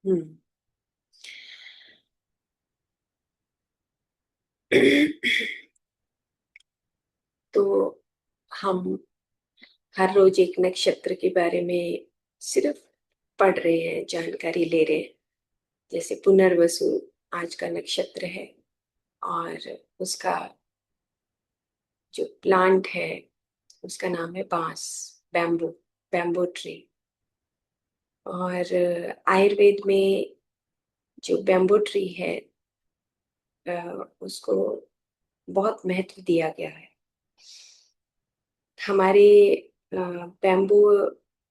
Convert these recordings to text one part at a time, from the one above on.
हम्म। तो हम हर रोज एक नक्षत्र के बारे में सिर्फ पढ़ रहे हैं, जानकारी ले रहे हैं। जैसे पुनर्वसु आज का नक्षत्र है, और उसका जो प्लांट है उसका नाम है बांस, बैम्बू, बैम्बू ट्री। और आयुर्वेद में जो बैम्बू ट्री है उसको बहुत महत्व दिया गया है। हमारे बैम्बू,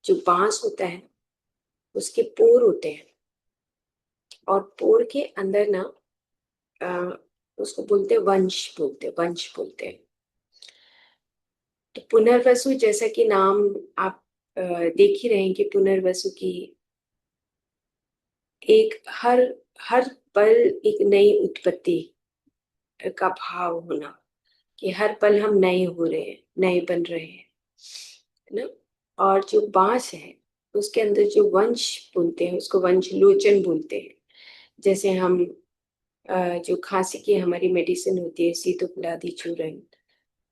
जो बांस होता है उसके पोर होते हैं, और पोर के अंदर ना अ, उसको बोलते हैं वंश, वंश बोलते हैं। तो पुनर्वसु, जैसा कि नाम आप देख ही रहे हैं कि पुनर्वसु की एक हर हर पल एक नई उत्पत्ति का भाव होना, कि हर पल हम नए हो रहे हैं, नए बन रहे हैं, है ना। और जो बांस है उसके अंदर जो वंश बोलते हैं उसको वंश लोचन बोलते हैं। जैसे हम जो खांसी की हमारी मेडिसिन होती है सीतोपलादी चूर्ण,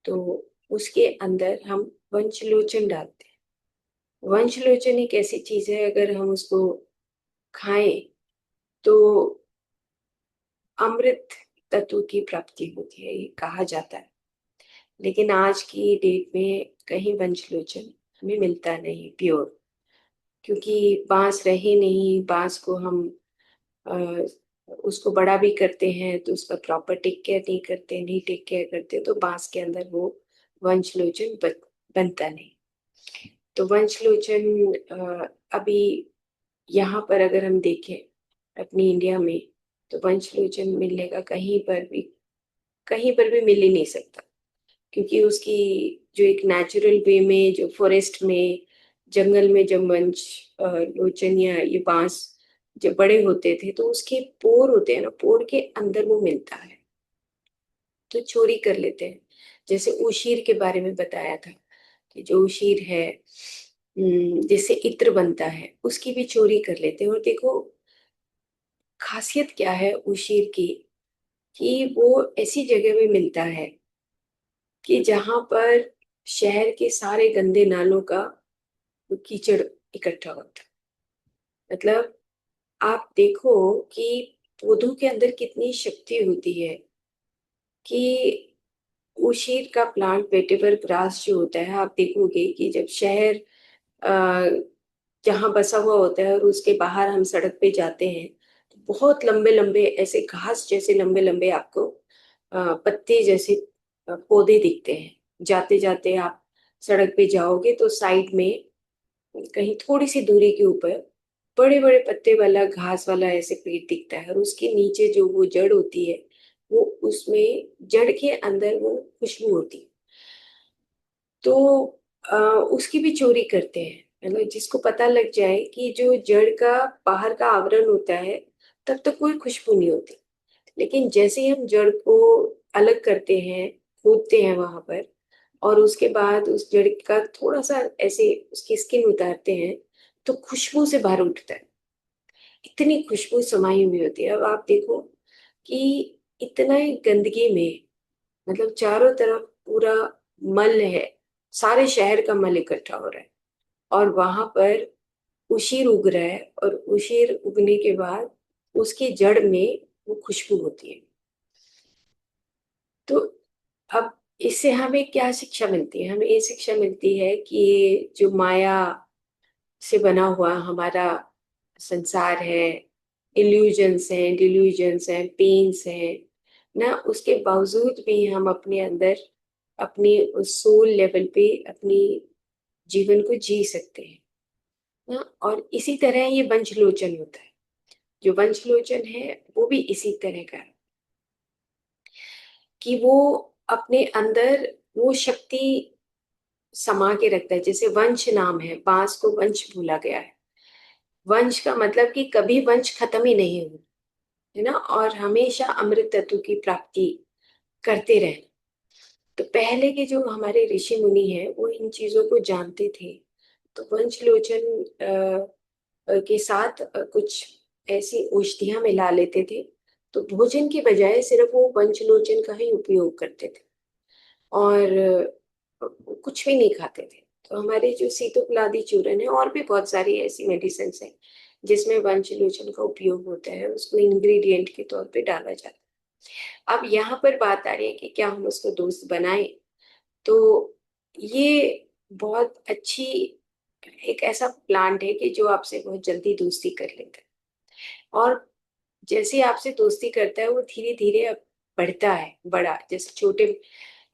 तो उसके अंदर हम वंशलोचन डालते हैं। वंशलोचन एक ऐसी चीज है, अगर हम उसको खाएं तो अमृत तत्व की प्राप्ति होती है, ये कहा जाता है। लेकिन आज की डेट में कहीं वंशलोचन हमें मिलता नहीं प्योर, क्योंकि बांस रहे नहीं। बांस को हम अ, उसको बड़ा भी करते हैं तो उसका प्रॉपर टेक केयर नहीं करते, नहीं टेक केयर करते तो बांस के अंदर वो वंशलोचन बनता नहीं। तो वंशलोचन अभी यहाँ पर अगर हम देखें अपनी इंडिया में, तो वंशलोचन मिलने का कहीं पर भी मिल ही नहीं सकता। क्योंकि उसकी जो एक नेचुरल वे में, जो फॉरेस्ट में, जंगल में जब वंश लोचन या ये बांस जब बड़े होते थे तो उसके पोर होते हैं ना, पोर के अंदर वो मिलता है, तो चोरी कर लेते हैं। जैसे उशीर के बारे में बताया था कि जो उशीर है जिससे इत्र बनता है, उसकी भी चोरी कर लेते हैं। और देखो खासियत क्या है उशीर की, कि वो ऐसी जगह में मिलता है कि जहां पर शहर के सारे गंदे नालों का कीचड़ इकट्ठा होता है। मतलब आप देखो कि पौधों के अंदर कितनी शक्ति होती है, कि उशीर का प्लांट, वेटेवर ग्रास जो होता है, आप देखोगे कि जब शहर जहाँ बसा हुआ होता है और उसके बाहर हम सड़क पे जाते हैं, तो बहुत लंबे लंबे ऐसे घास जैसे लंबे लंबे आपको पत्ते जैसे पौधे दिखते हैं। जाते जाते आप सड़क पे जाओगे तो साइड में कहीं थोड़ी सी दूरी के ऊपर बड़े बड़े पत्ते वाला घास वाला ऐसे पेड़ दिखता है, और उसके नीचे जो वो जड़ होती है, वो उसमें जड़ के अंदर वो खुशबू होती है। तो उसकी भी चोरी करते हैं। मतलब जिसको पता लग जाए कि जो जड़ का बाहर का आवरण होता है, तब तक कोई खुशबू नहीं होती। लेकिन जैसे ही हम जड़ को अलग करते हैं, खोदते हैं वहां पर, और उसके बाद उस जड़ का थोड़ा सा ऐसे उसकी स्किन उतारते हैं, तो खुशबू से भर उठता है। इतनी खुशबू समाई हुई होती है। अब आप देखो कि इतना ही गंदगी में, मतलब चारों तरफ पूरा मल है, सारे शहर का मल इकट्ठा हो रहा है, और वहां पर उशीर उग रहा है, और उशीर उगने के बाद उसकी जड़ में वो खुशबू होती है। तो अब इससे हमें क्या शिक्षा मिलती है? हमें ये शिक्षा मिलती है कि ये जो माया से बना हुआ हमारा संसार है, इल्यूजन्स हैं, डिल्यूजन्स हैं, पेन्स हैं ना, उसके बावजूद भी हम अपने अंदर अपनी उस सोल लेवल पे अपनी जीवन को जी सकते हैं ना। और इसी तरह ये वंशलोचन होता है। जो वंशलोचन है वो भी इसी तरह का है, कि वो अपने अंदर वो शक्ति समा के रखता है। जैसे वंश नाम है, बांस को वंश बोला गया है। वंश का मतलब कि कभी वंश खत्म ही नहीं हो, है ना, और हमेशा अमृत तत्व की प्राप्ति करते रहे। तो पहले के जो हमारे ऋषि मुनि हैं वो इन चीजों को जानते थे। तो वंशलोचन के साथ कुछ ऐसी औषधियां मिला लेते थे, तो भोजन की बजाय सिर्फ वो पंचलोचन का ही उपयोग करते थे और कुछ भी नहीं खाते थे। तो हमारे जो सीतोपलादी चूर्ण है और भी बहुत सारी ऐसी मेडिसिन है जिसमें वंशलोचन का उपयोग होता है, उसको इंग्रेडिएंट के तौर पे डाला जाता है। अब यहाँ पर बात आ रही है कि क्या हम उसको दोस्त बनाएं, तो ये बहुत अच्छी एक ऐसा प्लांट है कि जो आपसे बहुत जल्दी दोस्ती कर लेता है और जैसे ही आपसे दोस्ती करता है वो धीरे धीरे अब बढ़ता है, बड़ा जैसे छोटे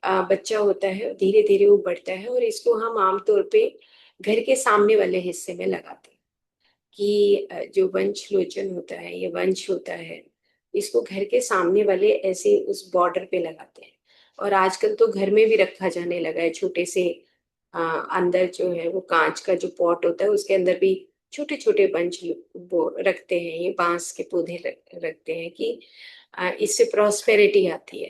बच्चा होता है, धीरे धीरे वो बढ़ता है और इसको हम आमतौर पे घर के सामने वाले हिस्से में लगाते हैं कि जो वंश लोचन होता है, ये वंश होता है, इसको घर के सामने वाले ऐसे उस बॉर्डर पे लगाते हैं। और आजकल तो घर में भी रखा जाने लगा है, छोटे से अंदर जो है वो कांच का जो पॉट होता है उसके अंदर भी छोटे छोटे वंश वो रखते हैं, ये बांस के पौधे रखते हैं कि इससे प्रॉस्पेरिटी आती है,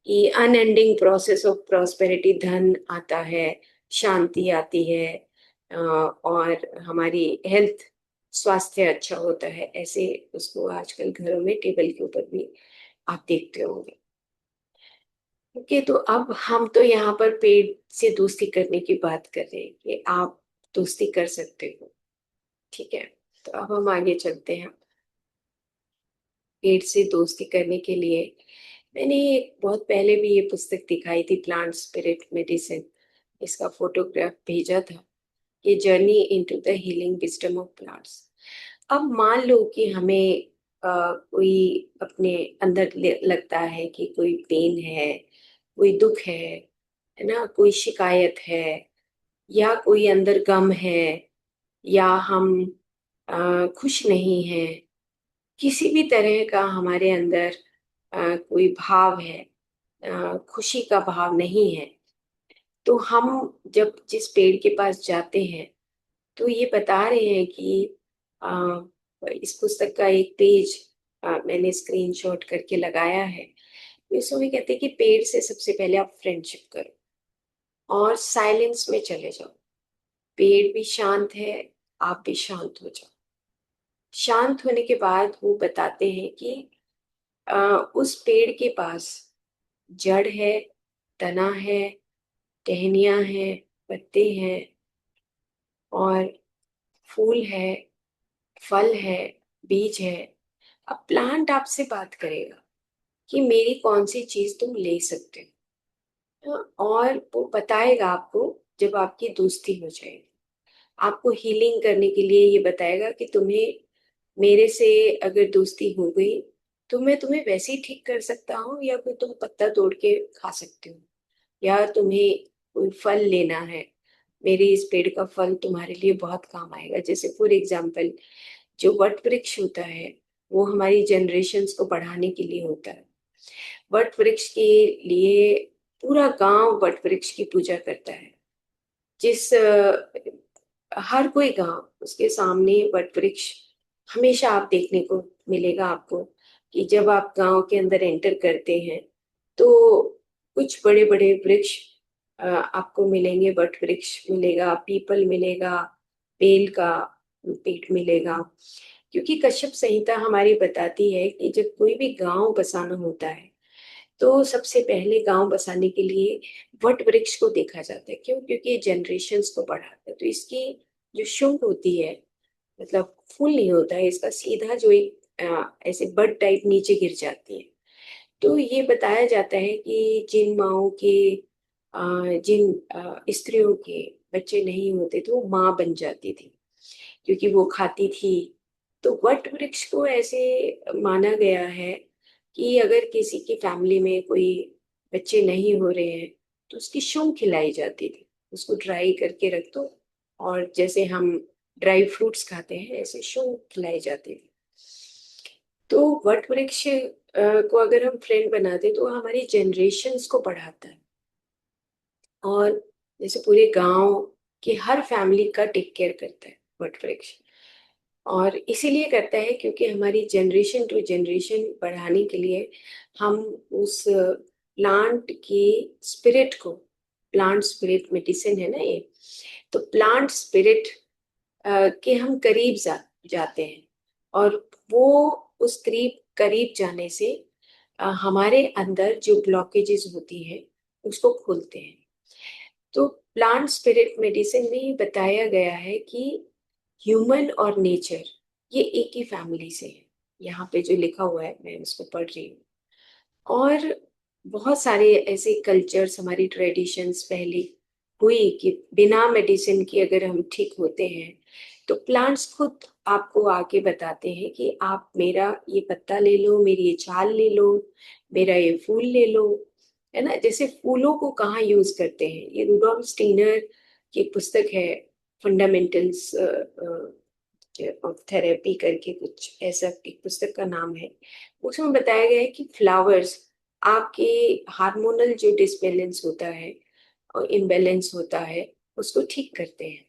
कि अनएंडिंग प्रोसेस ऑफ प्रॉस्पेरिटी, धन आता है, शांति आती है और हमारी हेल्थ, स्वास्थ्य अच्छा होता है। ऐसे उसको आजकल घरों में टेबल के ऊपर भी आप देखते होंगे। ओके, तो अब हम तो यहाँ पर पेड़ से दोस्ती करने की बात कर रहे हैं कि आप दोस्ती कर सकते हो, ठीक है। तो अब हम आगे चलते हैं। पेड़ से दोस्ती करने के लिए मैंने एक बहुत पहले भी ये पुस्तक दिखाई थी, प्लांट स्पिरिट मेडिसिन, इसका फोटोग्राफ भेजा था, ये journey into the healing wisdom of plants. अब मान लो कि हमें कोई अपने अंदर लगता है कि कोई पेन है, कोई दुख है ना, कोई शिकायत है या कोई अंदर गम है या हम खुश नहीं हैं, किसी भी तरह का हमारे अंदर कोई भाव है, खुशी का भाव नहीं है, तो हम जब जिस पेड़ के पास जाते हैं तो ये बता रहे हैं कि आ, इस पुस्तक का एक पेज मैंने स्क्रीनशॉट करके लगाया है। तो इसमें कहते हैं कि पेड़ से सबसे पहले आप फ्रेंडशिप करो और साइलेंस में चले जाओ। पेड़ भी शांत है, आप भी शांत हो जाओ। शांत होने के बाद वो बताते हैं कि उस पेड़ के पास जड़ है, तना है, टहनियां हैं, पत्ते हैं और फूल है, फल है, बीज है। अब प्लांट आपसे बात करेगा कि मेरी कौन सी चीज तुम ले सकते हो, और वो बताएगा आपको जब आपकी दोस्ती हो जाएगी। आपको हीलिंग करने के लिए ये बताएगा कि तुम्हें मेरे से अगर दोस्ती हो गई तो मैं तुम्हें वैसे ही ठीक कर सकता हूँ, या कोई तुम पत्ता तोड़ के खा सकते हो, या तुम्हें कोई फल लेना है, मेरे इस पेड़ का फल तुम्हारे लिए बहुत काम आएगा। जैसे फॉर एग्जाम्पल जो वट वृक्ष होता है वो हमारी जनरेशन्स को बढ़ाने के लिए होता है। वट वृक्ष के लिए पूरा गांव वट वृक्ष की पूजा करता है। जिस हर कोई गांव, उसके सामने वट वृक्ष हमेशा आप देखने को मिलेगा आपको, कि जब आप गांव के अंदर एंटर करते हैं तो कुछ बड़े बड़े वृक्ष आपको मिलेंगे। वट वृक्ष मिलेगा, पीपल मिलेगा, बेल का पेड़ मिलेगा। क्योंकि कश्यप संहिता हमारी बताती है कि जब कोई भी गांव बसाना होता है तो सबसे पहले गांव बसाने के लिए वट वृक्ष को देखा जाता है। क्यों? क्योंकि ये जनरेशन्स को बढ़ाता है। तो इसकी जो शुंग होती है, मतलब फूल नहीं होता है इसका, सीधा जो एक ऐसे बड टाइप नीचे गिर जाती है। तो ये बताया जाता है कि जिन माओ के जिन स्त्रियों के बच्चे नहीं होते थे वो माँ बन जाती थी क्योंकि वो खाती थी। तो वट वृक्ष को ऐसे माना गया है कि अगर किसी की फैमिली में कोई बच्चे नहीं हो रहे हैं तो उसकी शूंग खिलाई जाती थी। उसको ड्राई करके रख दो और जैसे हम ड्राई फ्रूट्स खाते हैं ऐसे शूंग खिलाई जाती थी। तो वट वृक्ष को अगर हम फ्रेंड बनाते तो वो हमारी जनरेशन्स को बढ़ाता है और जैसे पूरे गांव की हर फैमिली का टेक केयर करता है वट वृक्ष। और इसीलिए करता है क्योंकि हमारी जनरेशन टू जनरेशन बढ़ाने के लिए हम उस प्लांट की स्पिरिट को, प्लांट स्पिरिट मेडिसिन है ना ये, तो प्लांट स्पिरिट के हम करीब जाते हैं। और वो उस करीब करीब जाने से हमारे अंदर जो ब्लॉकेजेस होती हैं उसको खोलते हैं। तो प्लांट स्पिरिट मेडिसिन में ये बताया गया है कि ह्यूमन और नेचर ये एक ही फैमिली से है। यहाँ पे जो लिखा हुआ है मैं उसको पढ़ रही हूँ। और बहुत सारे ऐसे कल्चर्स, हमारी ट्रेडिशंस पहले हुई कि बिना मेडिसिन के अगर हम ठीक होते हैं तो प्लांट्स खुद आपको आके बताते हैं कि आप मेरा ये पत्ता ले लो, मेरी ये छाल ले लो, मेरा ये फूल ले लो, है ना। जैसे फूलों को कहाँ यूज करते हैं, ये रूडोल्फ स्टीनर की एक पुस्तक है, फंडामेंटल्स ऑफ थेरेपी करके कुछ ऐसा एक पुस्तक का नाम है। उसमें बताया गया है कि फ्लावर्स आपके हार्मोनल जो डिसबैलेंस होता है और इम्बैलेंस होता है उसको ठीक करते हैं।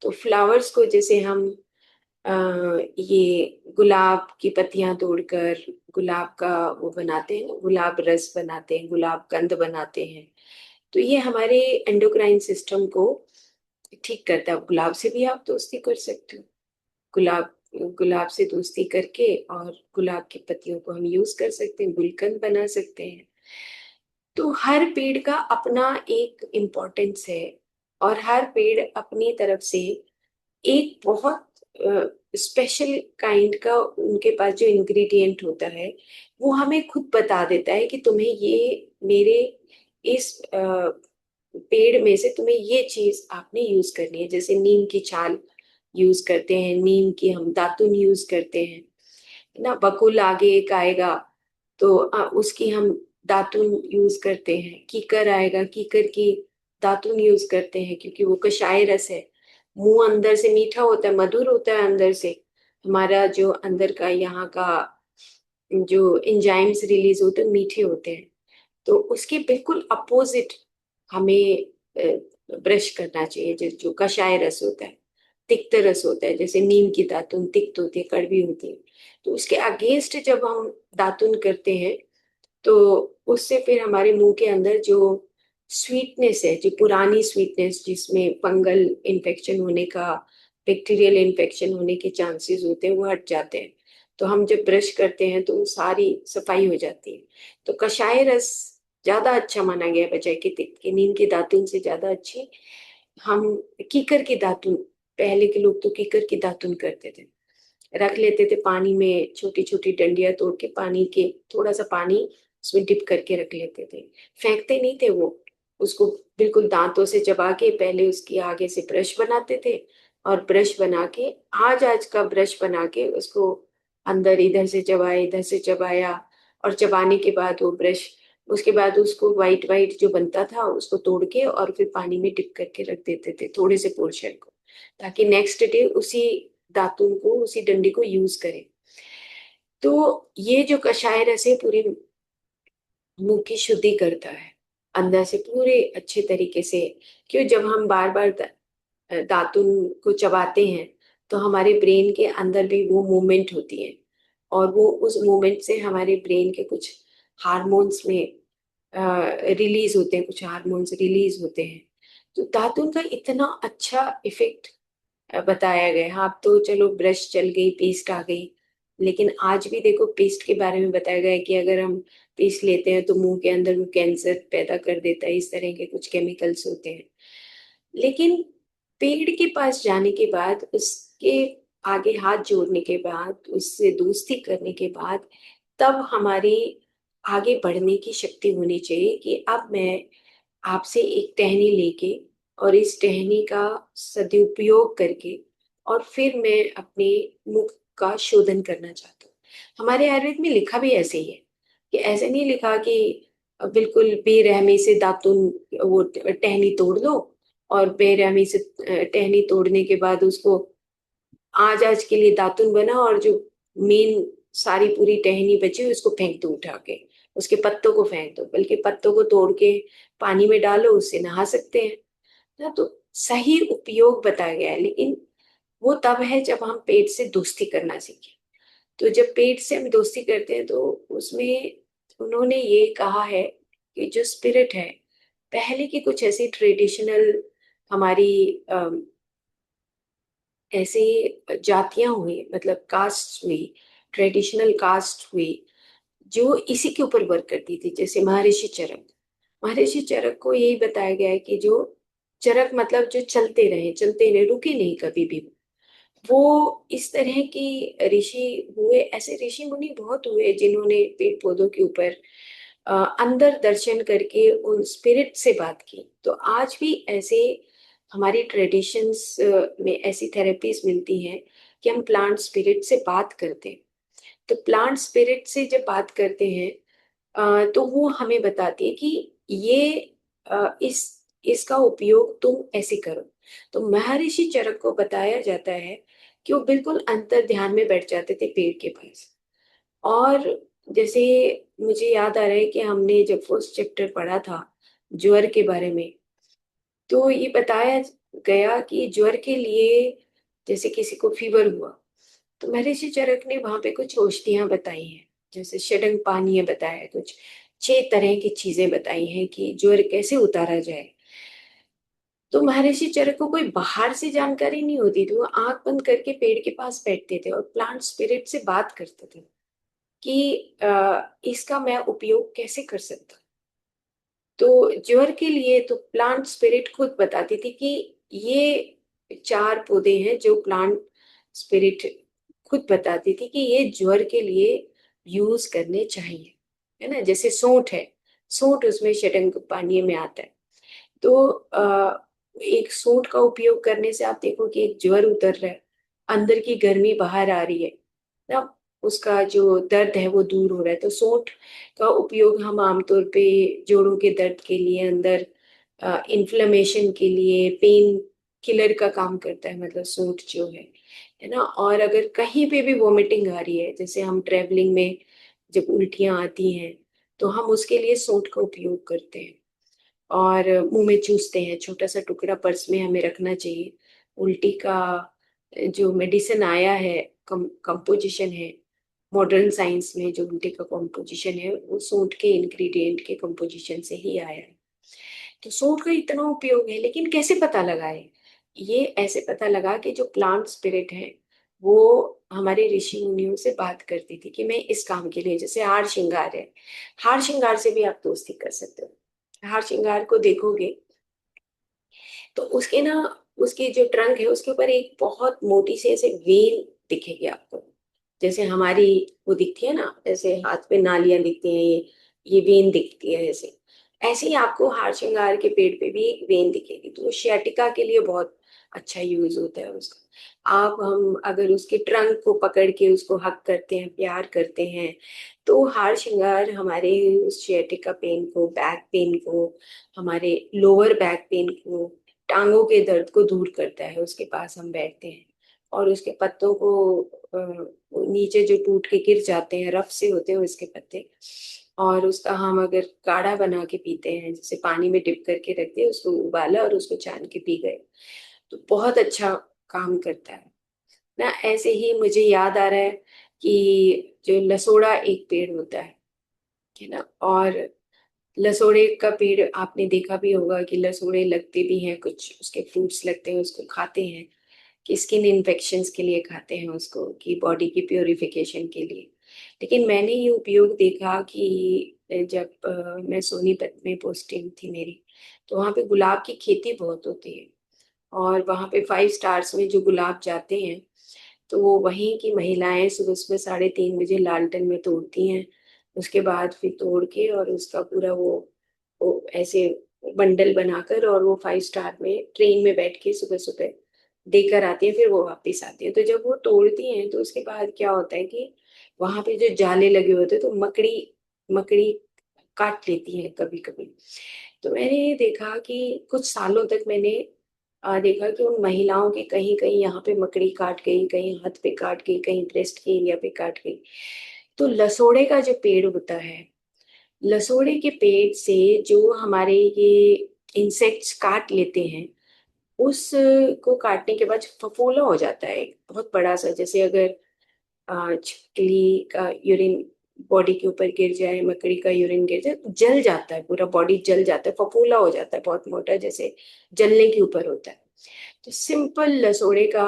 तो फ्लावर्स को जैसे हम अ, ये गुलाब की पत्तियां तोड़कर गुलाब का वो बनाते हैं, गुलाब रस बनाते हैं, गुलाब कंद बनाते हैं, तो ये हमारे एंडोक्राइन सिस्टम को ठीक करता है। गुलाब से भी आप दोस्ती कर सकते हो। गुलाब गुलाब से दोस्ती करके और गुलाब की पत्तियों को हम यूज कर सकते हैं, गुलकंद बना सकते हैं। तो हर पेड़ का अपना एक इम्पोर्टेंस है और हर पेड़ अपनी तरफ से एक बहुत स्पेशल काइंड का उनके पास जो इंग्रेडिएंट होता है वो हमें खुद बता देता है कि तुम्हें ये मेरे इस पेड़ में से तुम्हें ये चीज आपने यूज करनी है। जैसे नीम की छाल यूज करते हैं, नीम की हम दातुन यूज करते हैं, है ना। बकुल आगे एक आएगा तो उसकी हम दातुन यूज करते हैं। कीकर आएगा, कीकर की दातुन यूज करते हैं क्योंकि वो कषाय रस है। मुंह अंदर से मीठा होता है, मधुर होता है अंदर से। हमारा जो अंदर का यहाँ का जो एंजाइम्स रिलीज होते हैं मीठे होते हैं। तो उसके बिल्कुल अपोजिट हमें ब्रश करना चाहिए। जो कषाय रस होता है, तिक्त रस होता है, जैसे नीम की दातुन तिक्त होती है, कड़वी होती है। तो उसके अगेंस्ट जब हम दातुन करते हैं तो उससे फिर हमारे मुंह के अंदर जो स्वीटनेस है, जो पुरानी स्वीटनेस जिसमें फंगल इन्फेक्शन होने का, बैक्टीरियल इन्फेक्शन होने के चांसेस होते हैं, वो हट जाते हैं। तो हम जब ब्रश करते हैं तो सारी सफाई हो जाती है। तो कषाय रस ज्यादा अच्छा माना गया है बजाय कि तिक्त के। नीम की दातुन से ज्यादा अच्छी हम कीकर की दातुन, पहले के लोग तो कीकर की दातुन करते थे, रख लेते थे पानी में, छोटी छोटी डंडियां तोड़ के पानी के थोड़ा सा पानी उसमें डिप करके रख लेते थे। फेंकते नहीं थे वो, उसको बिल्कुल दांतों से चबा के पहले उसकी आगे से ब्रश बनाते थे। और ब्रश बना के आज आज का ब्रश बना के उसको अंदर इधर से चबाया, इधर से चबाया, और चबाने के बाद वो ब्रश, उसके बाद उसको वाइट वाइट जो बनता था उसको तोड़ के और फिर पानी में डिप करके रख देते थे थोड़े से पोर्शन को, ताकि नेक्स्ट डे उसी दातुन को, उसी डंडी को यूज करें। तो ये जो कषाय रस है पूरी मुंह की शुद्धि करता है अंदर से पूरे अच्छे तरीके से। क्यों, जब हम बार बार दातुन को चबाते हैं तो हमारे ब्रेन के अंदर भी वो मूवमेंट होती है, और वो उस मूवमेंट से हमारे ब्रेन के कुछ हार्मोन्स में रिलीज होते हैं, कुछ हार्मोन्स रिलीज होते हैं। तो दातुन का इतना अच्छा इफेक्ट बताया गया है। हाँ, अब तो चलो ब्रश चल गई, पेस्ट आ गई, लेकिन आज भी देखो पेस्ट के बारे में बताया गया है कि अगर हम पेस्ट लेते हैं तो मुंह के अंदर वो कैंसर पैदा कर देता है, इस तरह के कुछ केमिकल्स होते हैं। लेकिन पेड़ के पास जाने के बाद, उसके आगे हाथ जोड़ने के बाद, उससे दोस्ती करने के बाद, तब हमारी आगे बढ़ने की शक्ति होनी चाहिए कि अब मैं आपसे एक टहनी लेके और इस टहनी का सदुपयोग करके और फिर मैं अपने मुख का शोधन करना चाहता हूँ। हमारे आयुर्वेद में लिखा भी ऐसे ही है कि ऐसे नहीं लिखा कि बिल्कुल बेरहमी से दातुन वो टहनी तोड़ दो, और बेरहमी से टहनी तोड़ने के बाद उसको आज आज के लिए दातुन बना, और जो मेन सारी पूरी टहनी बची हुई उसको फेंक दो उठा के, उसके पत्तों को फेंक दो। बल्कि पत्तों को तोड़ के पानी में डालो, उससे नहा सकते हैं ना। तो सही उपयोग बताया गया है, लेकिन वो तब है जब हम पेट से दोस्ती करना सीखें। तो जब पेट से हम दोस्ती करते हैं तो उसमें उन्होंने ये कहा है कि जो स्पिरिट है, पहले की कुछ ऐसी ट्रेडिशनल हमारी ऐसे जातियां हुई, मतलब कास्ट हुई, ट्रेडिशनल कास्ट हुई, जो इसी के ऊपर वर्क करती थी। जैसे महर्षि चरक, महर्षि चरक को यही बताया गया है कि जो चरक मतलब जो चलते रहे, रुके नहीं कभी भी। वो इस तरह की ऋषि हुए, ऐसे ऋषि मुनि बहुत हुए जिन्होंने पेड़ पौधों के ऊपर अंदर दर्शन करके उन स्पिरिट से बात की। तो आज भी ऐसे हमारी ट्रेडिशंस में ऐसी थेरेपीज मिलती हैं कि हम प्लांट स्पिरिट से बात करते हैं। तो प्लांट स्पिरिट से जब बात करते हैं तो वो हमें बताती है कि ये इसका उपयोग तुम ऐसे करो। तो महर्षि चरक को बताया जाता है कि वो बिल्कुल अंतर ध्यान में बैठ जाते थे पेड़ के पास। और जैसे मुझे याद आ रहा है कि हमने जब फर्स्ट चैप्टर पढ़ा था ज्वर के बारे में, तो ये बताया गया कि ज्वर के लिए, जैसे किसी को फीवर हुआ, तो महर्षि चरक ने वहां पे कुछ औषधियां बताई हैं। जैसे षडंग पानीय बताया है, कुछ 6 तरह की चीजें बताई हैं कि ज्वर कैसे उतारा जाए। तो महर्षि चरक को कोई बाहर से जानकारी नहीं होती थी, वो आंख बंद करके पेड़ के पास बैठते थे और प्लांट स्पिरिट से बात करते थे कि इसका मैं उपयोग कैसे कर सकता हूँ। तो ज्वर के लिए तो प्लांट स्पिरिट खुद बताती थी कि ये 4 पौधे हैं जो प्लांट स्पिरिट खुद बताती थी कि ये ज्वर के लिए यूज करने चाहिए, है ना। जैसे सोंठ है, सोंठ उसमें षडंग पानीय में आता है। तो एक सूंठ का उपयोग करने से आप देखो कि एक ज्वर उतर रहा है, अंदर की गर्मी बाहर आ रही है ना, उसका जो दर्द है वो दूर हो रहा है। तो सूंठ का उपयोग हम आमतौर पे जोड़ों के दर्द के लिए, अंदर इन्फ्लेमेशन के लिए, पेन किलर का काम करता है, मतलब सूंठ जो है ना। और अगर कहीं पे भी वॉमिटिंग आ रही है, जैसे हम ट्रेवलिंग में जब उल्टियां आती हैं, तो हम उसके लिए सूंठ का उपयोग करते हैं और मुंह में चूसते हैं। छोटा सा टुकड़ा पर्स में हमें रखना चाहिए। उल्टी का जो मेडिसिन आया है, कंपोजिशन है, मॉडर्न साइंस में जो उल्टी का कंपोजिशन है वो सूंठ के इंग्रेडिएंट के कंपोजिशन से ही आया है। तो सूंठ का इतना उपयोग है, लेकिन कैसे पता लगा है? ये ऐसे पता लगा कि जो प्लांट स्पिरिट है वो हमारे ऋषि मुनियों से बात करती थी कि मैं इस काम के लिए, जैसे हार श्रृंगार है, हार श्रृंगार से भी आप दोस्ती कर सकते हो। हार श्रृंगार को देखोगे तो उसके ना, उसकी जो ट्रंक है उसके ऊपर एक बहुत मोटी सी ऐसे वेल दिखेगी आपको। जैसे हमारी वो दिखती है ना, जैसे हाथ पे नालियां दिखती हैं, ये वेन दिखती है ऐसे। ऐसे ही आपको हार श्रृंगार के पेड़ पे भी एक वेन दिखेगी। तो वो शियाटिका के लिए बहुत अच्छा यूज होता है उसका। आप हम अगर उसके ट्रंक को पकड़ के उसको हक करते हैं, प्यार करते हैं, तो हार श्रृंगार हमारे उस शियाटिका पेन को, बैक पेन को, हमारे लोअर बैक पेन को, टांगों के दर्द को दूर करता है। उसके पास हम बैठते हैं और उसके पत्तों को नीचे जो टूट के गिर जाते हैं, रफ से होते हैं उसके पत्ते, और उसका हम अगर काढ़ा बना के पीते हैं, जैसे पानी में डिप करके रखते हैं, उसको उबाला और उसको छान के पी गए, तो बहुत अच्छा काम करता है ना। ऐसे ही मुझे याद आ रहा है कि जो लसोड़ा एक पेड़ होता है ना, और लसोड़े का पेड़ आपने देखा भी होगा कि लसोड़े लगते भी हैं, कुछ उसके फ्रूट्स लगते हैं, उसको खाते हैं कि स्किन इन्फेक्शंस के लिए खाते हैं उसको, कि बॉडी की प्योरिफिकेशन के लिए। लेकिन मैंने ये उपयोग देखा कि जब मैं सोनीपत में पोस्टिंग थी मेरी, तो वहाँ पे गुलाब की खेती बहुत होती है। और वहाँ पे 5 स्टार्स में जो गुलाब जाते हैं, तो वो वहीं की महिलाएं सुबह सुबह 3:30 बजे लालटेन में तोड़ती हैं। उसके बाद फिर तोड़ के और उसका पूरा वो ऐसे बंडल बनाकर, और वो 5 स्टार में ट्रेन में बैठ के सुबह सुबह देकर आती है, फिर वो वापस आती है। तो जब वो तोड़ती हैं तो उसके बाद क्या होता है कि वहां पे जो जाले लगे होते हैं, तो मकड़ी मकड़ी काट लेती है कभी कभी। तो मैंने ये देखा कि कुछ सालों तक मैंने देखा कि उन महिलाओं के कहीं कहीं यहाँ पे मकड़ी काट गई, कहीं हाथ पे काट गई, कहीं ब्रेस्ट के एरिया पे काट गई। तो लसोड़े का जो पेड़ होता है, लसोड़े के पेड़ से जो हमारे ये इंसेक्ट्स काट लेते हैं, उस को काटने के बाद फफोला हो जाता है एक बहुत बड़ा सा। जैसे अगर छिपकली का यूरिन बॉडी के ऊपर गिर जाए, मकड़ी का यूरिन गिर जाए, तो जल जाता है, पूरा बॉडी जल जाता है, फफूला हो जाता है बहुत मोटा, जैसे जलने के ऊपर होता है। तो सिंपल लसोड़े का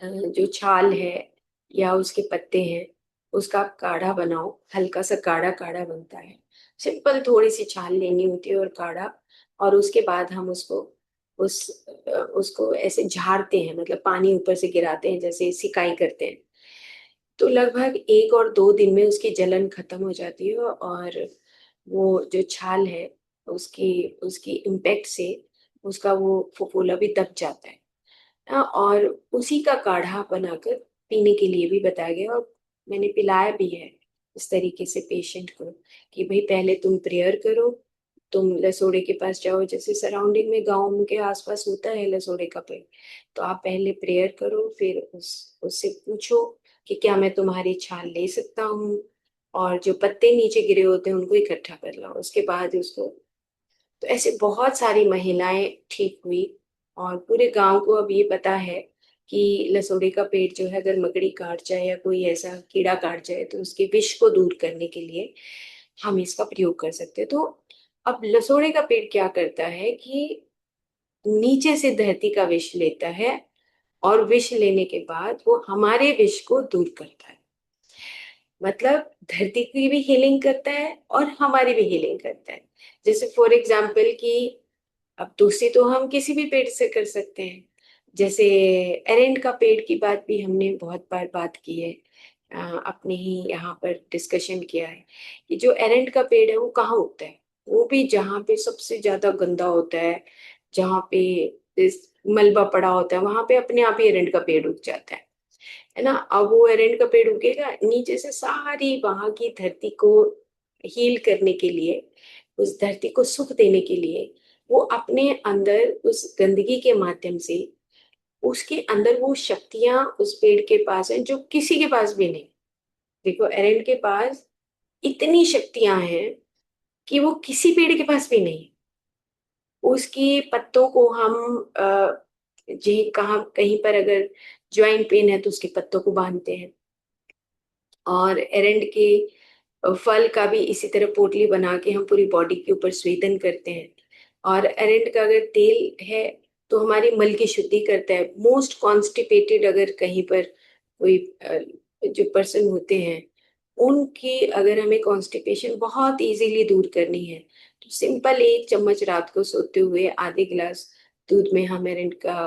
जो छाल है या उसके पत्ते हैं, उसका काढ़ा बनाओ। हल्का सा काढ़ा काढ़ा बनता है। सिंपल थोड़ी सी छाल लेनी होती है और काढ़ा। और उसके बाद हम उसको ऐसे झाड़ते हैं, मतलब पानी ऊपर से गिराते हैं जैसे सिकाई करते हैं। तो लगभग 1 और 2 दिन में उसकी जलन खत्म हो जाती है, और वो जो छाल है उसकी उसकी इम्पैक्ट से उसका वो फफोला भी दब जाता है। और उसी का काढ़ा बनाकर पीने के लिए भी बताया गया, और मैंने पिलाया भी है इस तरीके से पेशेंट को कि भाई पहले तुम प्रेयर करो। तुम लसोड़े के पास जाओ, जैसे सराउंडिंग में गांव के आसपास होता है लसोड़े का पेड़, तो आप पहले प्रेयर करो, फिर उससे पूछो कि क्या मैं तुम्हारी छाल ले सकता हूँ, और जो पत्ते नीचे गिरे होते हैं उनको इकट्ठा कर लो, उसके बाद उसको। तो ऐसे बहुत सारी महिलाएं ठीक हुई। और पूरे गांव को अब ये पता है कि लसोड़े का पेड़ जो है, अगर मकड़ी काट जाए या कोई ऐसा कीड़ा काट जाए तो उसके विष को दूर करने के लिए हम इसका प्रयोग कर सकते हैं। तो अब लसोड़े का पेड़ क्या करता है कि नीचे से धरती का विष लेता है, और विष लेने के बाद वो हमारे विष को दूर करता है। मतलब धरती की भी हीलिंग करता है और हमारी भी हीलिंग करता है। जैसे फॉर एग्जाम्पल कि अब दूसरी तो हम किसी भी पेड़ से कर सकते हैं। जैसे एरेंड का पेड़ की बात भी हमने बहुत बार बात की है। अपने ही यहाँ पर डिस्कशन किया है कि जो एरेंड का पेड़ है वो कहाँ उगता है। वो भी जहाँ पे सबसे ज्यादा गंदा होता है, जहाँ पे इस मलबा पड़ा होता है, वहां पे अपने आप ही एरेंड का पेड़ उग जाता है ना। अब वो एरेंड का पेड़ उगेगा नीचे से, सारी वहां की धरती को हील करने के लिए, उस धरती को सुख देने के लिए, वो अपने अंदर उस गंदगी के माध्यम से, उसके अंदर वो शक्तियां उस पेड़ के पास हैं जो किसी के पास भी नहीं। देखो एरेंड के पास इतनी शक्तियां हैं कि वो किसी पेड़ के पास भी नहीं। उसके पत्तों को हम जी कहाँ कहीं पर अगर ज्वाइंट पेन है तो उसके पत्तों को बांधते हैं। और एरंड के फल का भी इसी तरह पोटली बना के हम पूरी बॉडी के ऊपर स्वेदन करते हैं। और एरंड का अगर तेल है तो हमारी मल की शुद्धि करता है। मोस्ट कॉन्स्टिपेटेड अगर कहीं पर कोई जो पर्सन होते हैं, उनकी अगर हमें कॉन्स्टिपेशन बहुत इजीली दूर करनी है, तो सिंपल 1 चम्मच रात को सोते हुए आधे गिलास दूध में हम एरंड का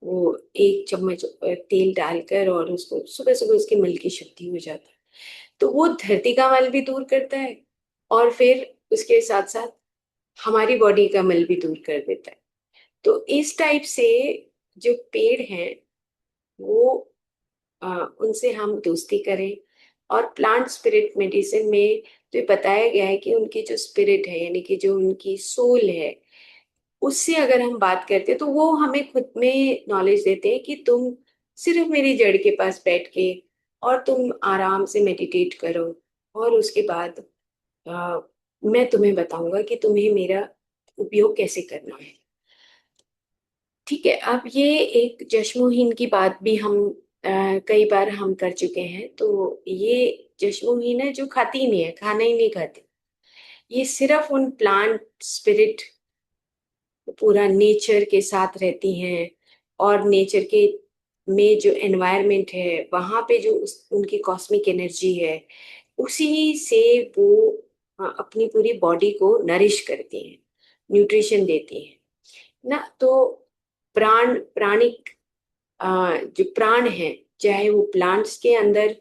वो 1 चम्मच तेल डालकर, और उसको सुबह सुबह उसकी मल की शुद्धि हो जाता है। तो वो धरती का मल भी दूर करता है, और फिर उसके साथ साथ हमारी बॉडी का मल भी दूर कर देता है। तो इस टाइप से जो पेड़ हैं वो उनसे हम दोस्ती करें। और प्लांट स्पिरिट मेडिसिन में तो ये बताया गया है कि उनकी जो स्पिरिट है, यानी कि जो उनकी सोल है, उससे अगर हम बात करते हैं तो वो हमें खुद में नॉलेज देते हैं कि तुम सिर्फ मेरी जड़ के पास बैठ के और तुम आराम से मेडिटेट करो, और उसके बाद मैं तुम्हें बताऊंगा कि तुम्हें मेरा उपयोग कैसे करना है। ठीक है। अब ये एक जश्मोहीन की बात भी हम कई बार हम कर चुके हैं। तो ये जश्मोहीन है जो खाती ही नहीं है, खाना ही नहीं खाती। ये सिर्फ उन प्लांट स्पिरिट, पूरा नेचर के साथ रहती हैं, और नेचर के में जो एनवायरनमेंट है वहां पे जो उनकी कॉस्मिक एनर्जी है, उसी से वो अपनी पूरी बॉडी को नरिश करती हैं, न्यूट्रिशन देती हैं ना। तो प्राणिक जो प्राण है, चाहे वो प्लांट्स के अंदर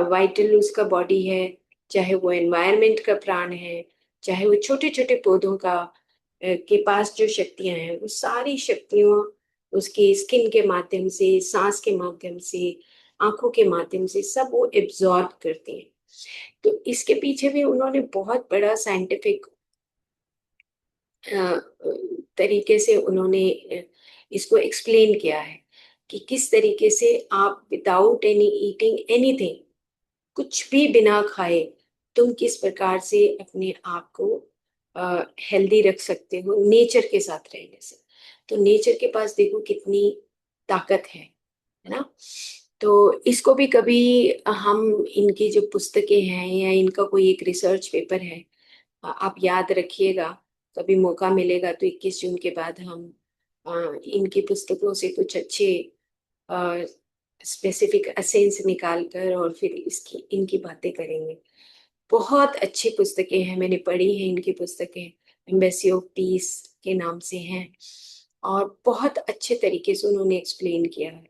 वाइटल उसका बॉडी है, चाहे वो एनवायरनमेंट का प्राण है, चाहे वो छोटे छोटे पौधों का के पास जो शक्तियां हैं, वो सारी शक्तियां उसके स्किन के माध्यम से, सांस के माध्यम से, आंखों के माध्यम से सब वो एब्जॉर्ब करती हैं। तो इसके पीछे भी उन्होंने बहुत बड़ा साइंटिफिक तरीके से उन्होंने इसको एक्सप्लेन किया है कि किस तरीके से आप विदाउट एनी ईटिंग एनीथिंग, कुछ भी बिना खाए, तुम किस प्रकार से अपने आप को हेल्दी रख सकते हो नेचर के साथ रहने से। तो नेचर के पास देखो कितनी ताकत है ना। तो इसको भी कभी हम, इनकी जो पुस्तकें हैं या इनका कोई एक रिसर्च पेपर है, आप याद रखिएगा। कभी मौका मिलेगा तो 21 जून के बाद हम इनकी पुस्तकों से कुछ अच्छे स्पेसिफिक एसेंस निकाल कर और फिर इसकी इनकी बातें करेंगे। बहुत अच्छी पुस्तकें हैं, मैंने पढ़ी हैं इनकी पुस्तकें, एम्बेसी ऑफ पीस के नाम से हैं। और बहुत अच्छे तरीके से उन्होंने एक्सप्लेन किया है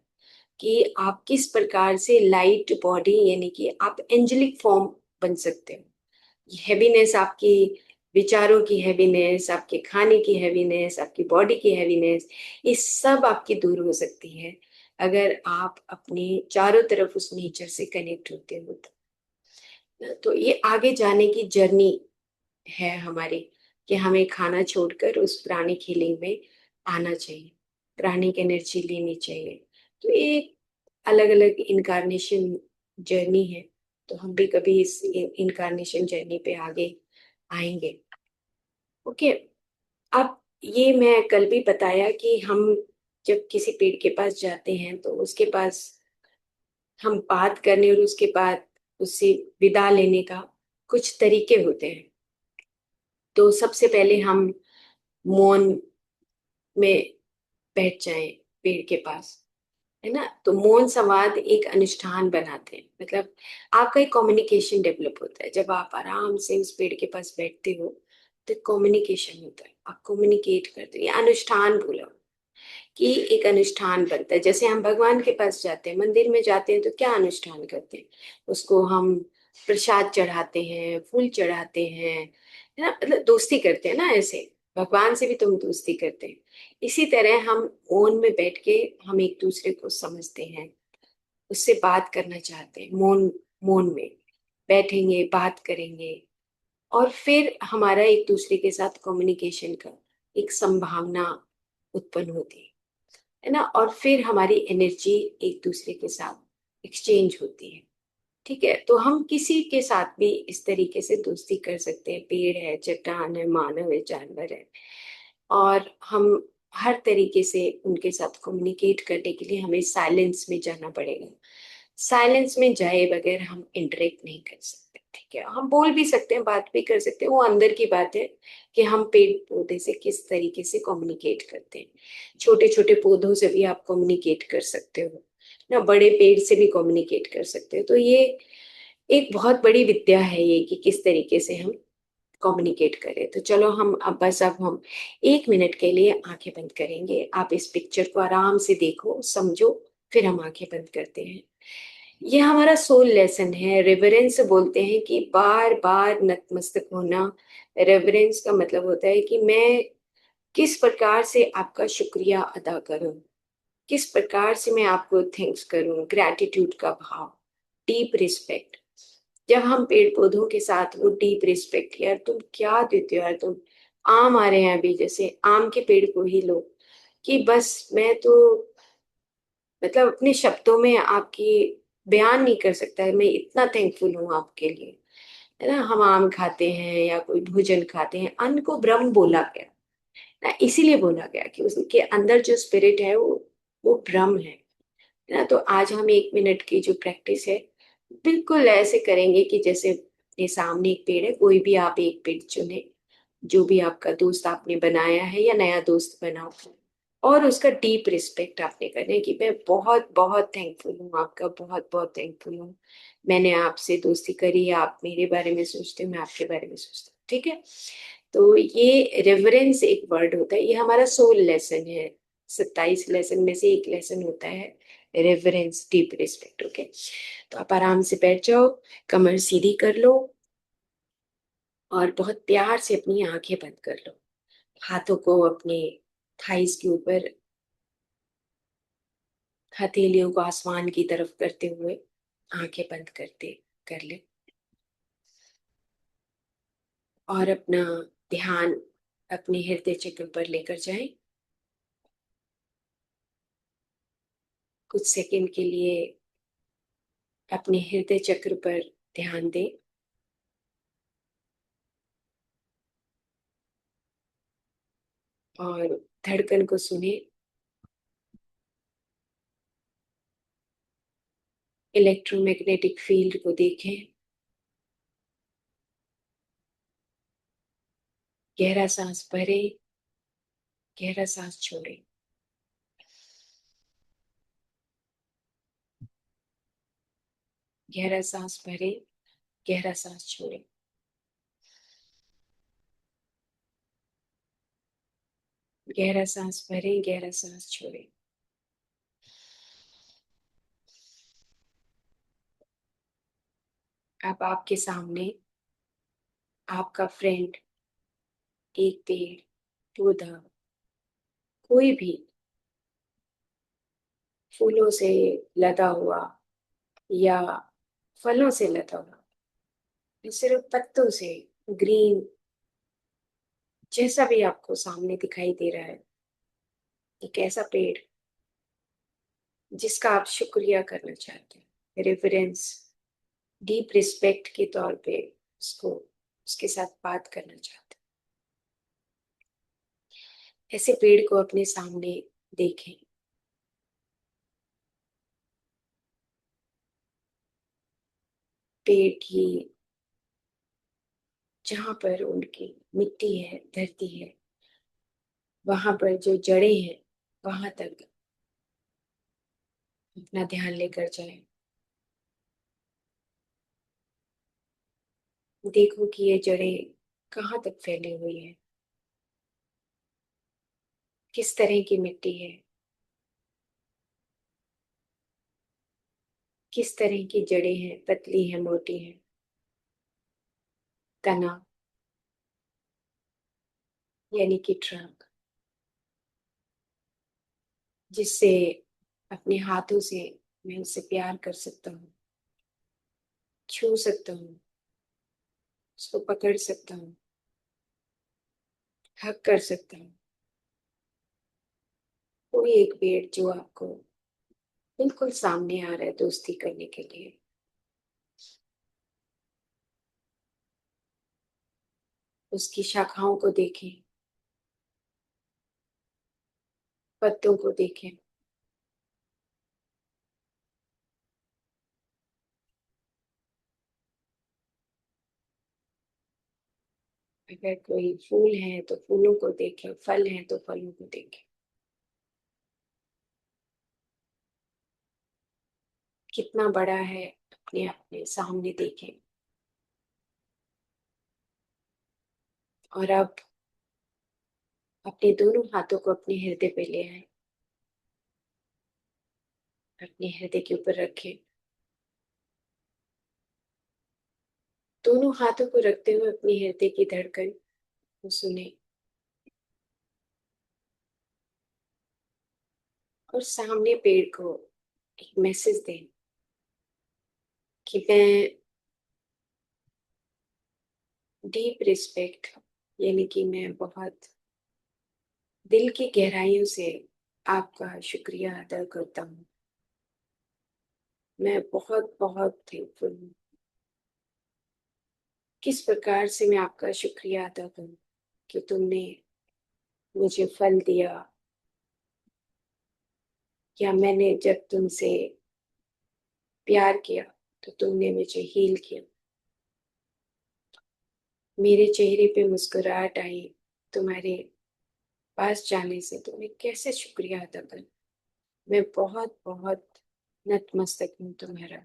कि आप किस प्रकार से लाइट बॉडी, यानी कि आप एंजेलिक फॉर्म बन सकते हो। हैवीनेस, आपकी विचारों की हैवीनेस, आपके खाने की हैवीनेस, आपकी बॉडी की हैवीनेस, ये सब आपकी दूर हो सकती है अगर आप अपने चारों तरफ उस नेचर से कनेक्ट होते हो। तो ये आगे जाने की जर्नी है हमारी, कि हमें खाना छोड़कर उस प्राणिक हीलिंग में आना चाहिए, प्राणिक एनर्जी लेनी चाहिए। तो ये अलग अलग इनकारनेशन जर्नी है। तो हम भी कभी इस इनकारनेशन जर्नी पे आगे आएंगे। ओके। अब ये मैं कल भी बताया कि हम जब किसी पेड़ के पास जाते हैं तो उसके पास हम बात करने और उसके बाद उससे विदा लेने का कुछ तरीके होते हैं। तो सबसे पहले हम मौन में बैठ जाएं पेड़ के पास, है ना। तो मौन संवाद एक अनुष्ठान बनाते हैं, मतलब आपका एक कम्युनिकेशन डेवलप होता है जब आप आराम से उस पेड़ के पास बैठते हो। तो कम्युनिकेशन होता है, आप कम्युनिकेट करते हो, ये अनुष्ठान बोला कि एक अनुष्ठान बनता है। जैसे हम भगवान के पास जाते हैं, मंदिर में जाते हैं, तो क्या अनुष्ठान करते हैं, उसको हम प्रसाद चढ़ाते हैं, फूल चढ़ाते हैं, है ना, मतलब दोस्ती करते हैं ना। ऐसे भगवान से भी तो हम दोस्ती करते हैं। इसी तरह हम मौन में बैठ के हम एक दूसरे को समझते हैं, उससे बात करना चाहते हैं। मौन, मौन में बैठेंगे, बात करेंगे, और फिर हमारा एक दूसरे के साथ कम्युनिकेशन का एक संभावना उत्पन्न होती है ना। और फिर हमारी एनर्जी एक दूसरे के साथ एक्सचेंज होती है। ठीक है, तो हम किसी के साथ भी इस तरीके से दोस्ती कर सकते हैं। पेड़ है, चट्टान है, मानव है, जानवर है, और हम हर तरीके से उनके साथ कम्युनिकेट करने के लिए हमें साइलेंस में जाना पड़ेगा। साइलेंस में जाए बगैर हम इंटरेक्ट नहीं कर सकते। ठीक है, हम बोल भी सकते हैं, बात भी कर सकते हैं, वो अंदर की बात है कि हम पेड़ पौधे से किस तरीके से कम्युनिकेट करते हैं। छोटे छोटे पौधों से भी आप कम्युनिकेट कर सकते हो ना, बड़े पेड़ से भी कम्युनिकेट कर सकते हो। तो ये एक बहुत बड़ी विद्या है ये, कि किस तरीके से हम कम्युनिकेट करें। तो चलो हम अब बस अब हम 1 मिनट के लिए आंखें बंद करेंगे। आप इस पिक्चर को आराम से देखो, समझो, फिर हम आंखें बंद करते हैं। ये हमारा सोल लेसन है। रेवरेंस बोलते हैं कि बार बार नतमस्तक होना। रेवरेंस का मतलब होता है कि मैं किस प्रकार से आपका शुक्रिया अदा करूं, किस प्रकार से मैं आपको थैंक्स करूं, ग्रैटिट्यूड का भाव, डीप रिस्पेक्ट। जब हम पेड़ पौधों के साथ वो डीप रिस्पेक्ट, यार तुम क्या देते हो यार, तुम आम आ रहे हैं अभी, जैसे आम के पेड़ को ही लो, कि बस मैं तो मतलब अपने शब्दों में आपकी बयान नहीं कर सकता है, मैं इतना थैंकफुल हूँ आपके लिए, है ना। हम आम खाते हैं या कोई भोजन खाते हैं, अन्न को ब्रह्म बोला गया ना, इसीलिए बोला गया कि उसके अंदर जो स्पिरिट है वो ब्रह्म है ना। तो आज हम 1 मिनट की जो प्रैक्टिस है, बिल्कुल ऐसे करेंगे कि जैसे ये सामने एक पेड़ है, कोई भी आप एक पेड़ चुने, जो भी आपका दोस्त आपने बनाया है या नया दोस्त बनाओ, और उसका डीप रिस्पेक्ट आपने करना है कि मैं बहुत बहुत थैंकफुल हूँ, आपका बहुत बहुत थैंकफुल हूँ, मैंने आपसे दोस्ती करी, आप मेरे बारे में सोचते हो, मैं आपके बारे में सोचती हूँ। ठीक है, तो ये रेवरेंस एक वर्ड होता है, ये हमारा सोल लेसन है। 27 लेसन में से एक लेसन होता है रेवरेंस, डीप रिस्पेक्ट। ओके, तो आप आराम से बैठ जाओ, कमर सीधी कर लो, और बहुत प्यार से अपनी आंखें बंद कर लो। हाथों को अपने थाइस के ऊपर, हथेलियों को आसमान की तरफ करते हुए आंखें बंद करते कर ले, और अपना ध्यान अपने हृदय चक्र पर लेकर जाएं। कुछ सेकंड के लिए अपने हृदय चक्र पर ध्यान दें, और धड़कन को सुने, इलेक्ट्रोमैग्नेटिक फील्ड को देखें। गहरा सांस भरें, गहरा सांस छोड़ें। गहरा सांस भरें, गहरा सांस छोड़ें। गहरा सांस भरें, गहरा सांस छोड़ें। अब आपके सामने आपका फ्रेंड, एक पेड़, पौधा, कोई भी फूलों से लदा हुआ या फलों से लदा हुआ, या सिर्फ पत्तों से, ग्रीन, जैसा भी आपको सामने दिखाई दे रहा है, एक ऐसा पेड़ जिसका आप शुक्रिया करना चाहते हैं, रेफरेंस, डीप रिस्पेक्ट के तौर पे उसको, उसके साथ बात करना चाहते हैं। ऐसे पेड़ को अपने सामने देखें। पेड़ की जहां पर उनकी मिट्टी है, धरती है, वहां पर जो जड़ें हैं, वहां तक अपना ध्यान लेकर जाएं। देखो कि ये जड़ें कहाँ तक फैली हुई है, किस तरह की मिट्टी है, किस तरह की जड़ें हैं, पतली है, मोटी है, तना यानी कि ट्रंक, जिससे अपने हाथों से मैं उसे प्यार कर सकता हूँ, छू सकता हूँ, उसको पकड़ सकता हूँ, हक कर सकता हूँ। कोई एक पेड़ जो आपको बिल्कुल सामने आ रहा है दोस्ती करने के लिए, उसकी शाखाओं को देखें, पत्तों को देखें। अगर कोई फूल है तो फूलों को देखें, फल हैं तो फलों को देखें। कितना बड़ा है अपने अपने सामने देखें। और अब अपने दोनों हाथों को अपने हृदय पे ले आए, अपने हृदय के ऊपर रखें। दोनों हाथों को रखते हुए अपने हृदय की धड़कन को सुने और सामने पेड़ को एक मैसेज दें कि मैं डीप रिस्पेक्ट, यानी कि मैं बहुत दिल की गहराइयों से आपका शुक्रिया अदा करता हूँ। मैं बहुत बहुत थैंकफुल हूँ। किस प्रकार से मैं आपका शुक्रिया अदा करूँ कि तुमने मुझे फल दिया, या मैंने जब तुमसे प्यार किया तो तुमने मुझे हील किया। मेरे चेहरे पे मुस्कुराहट आई तुम्हारे पास जाने से, तो मैं कैसे शुक्रिया अदा करूं। मैं बहुत बहुत नतमस्तक हूँ तुम्हारा।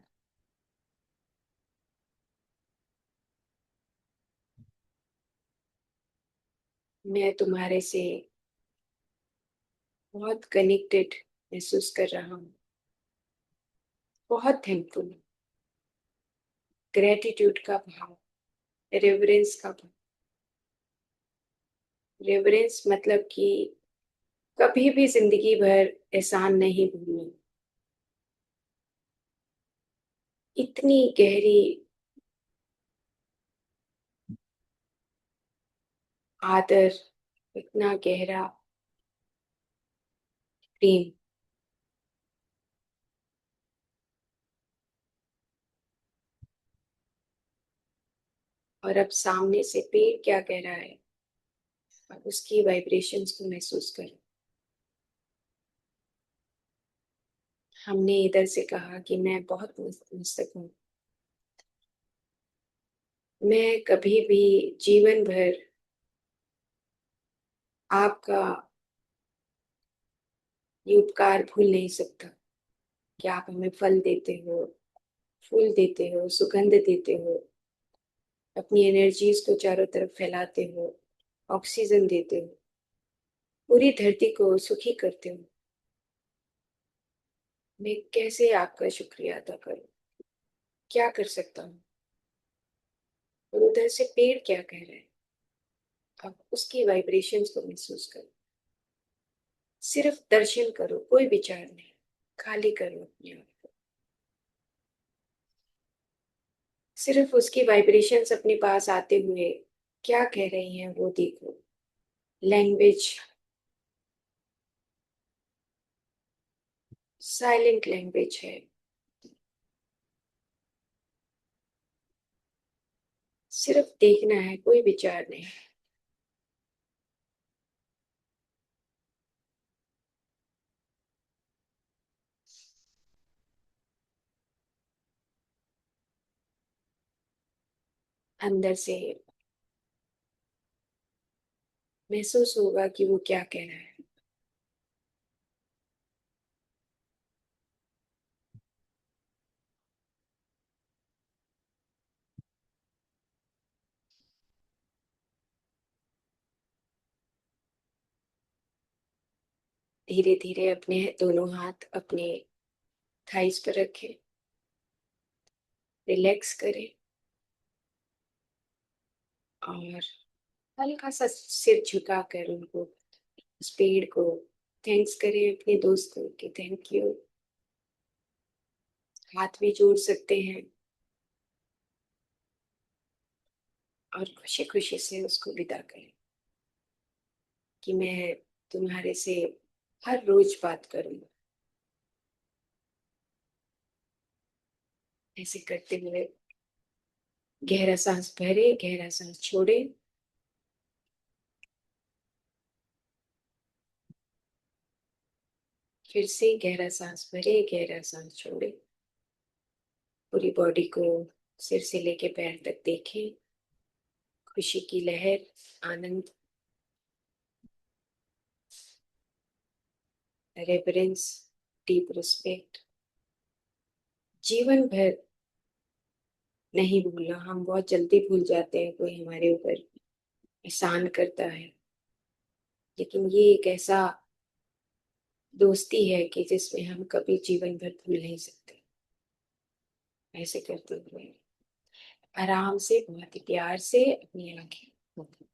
मैं तुम्हारे से बहुत कनेक्टेड महसूस कर रहा हूँ। बहुत थैंकफुल हूँ। ग्रेटिट्यूड का भाव, रेवरेंस का भाव। रेवरेंस मतलब कि कभी भी जिंदगी भर एहसान नहीं भूलना। इतनी गहरी आदर, इतना गहरा प्रेम। और अब सामने से पेड़ क्या कह रहा है और उसकी वाइब्रेशंस को महसूस करें। हमने इधर से कहा कि मैं बहुत मस्तक हूँ। मैं कभी भी जीवन भर आपका ये उपकार भूल नहीं सकता कि आप हमें फल देते हो, फूल देते हो, सुगंध देते हो, अपनी एनर्जीज को चारों तरफ फैलाते हो, ऑक्सीजन देते हो, पूरी धरती को सुखी करते हो। मैं कैसे आपका शुक्रिया अदा करूं? क्या कर सकता हूँ? और उधर से पेड़ क्या कह रहे हैं? अब उसकी वाइब्रेशंस को महसूस करो। सिर्फ दर्शन करो, कोई विचार नहीं। खाली करो अपने आप को। सिर्फ उसकी वाइब्रेशंस अपने पास आते हुए क्या कह रही हैं वो देखो। लैंग्वेज, साइलेंट लैंग्वेज है। सिर्फ देखना है, कोई विचार नहीं। अंदर से महसूस होगा कि वो क्या कह रहा है। धीरे धीरे अपने दोनों हाथ अपने थाइस पर रखें, रिलैक्स करें और हल्का सा सिर झुकाकर उनको, उस पेड़ को थैंक्स करें, अपने दोस्त को कि थैंक यू। हाथ भी जोड़ सकते हैं और खुशी खुशी से उसको विदा करें कि मैं तुम्हारे से हर रोज बात करूंगा। ऐसे करते हुए गहरा सांस भरे, गहरा सांस छोड़े। फिर से गहरा सांस भरे, गहरा सांस छोड़े। पूरी बॉडी को सिर से लेके पैर तक देखें। खुशी की लहर, आनंद, रेवरेंस, डीप रिस्पेक्ट। जीवन भर नहीं भूलना। हम बहुत जल्दी भूल जाते हैं, कोई हमारे ऊपर एहसान करता है, लेकिन ये एक ऐसा दोस्ती है कि जिसमें हम कभी जीवन भर भूल नहीं सकते। ऐसे करते हुए आराम से, बहुत ही प्यार से अपनी आंखें बंद करें।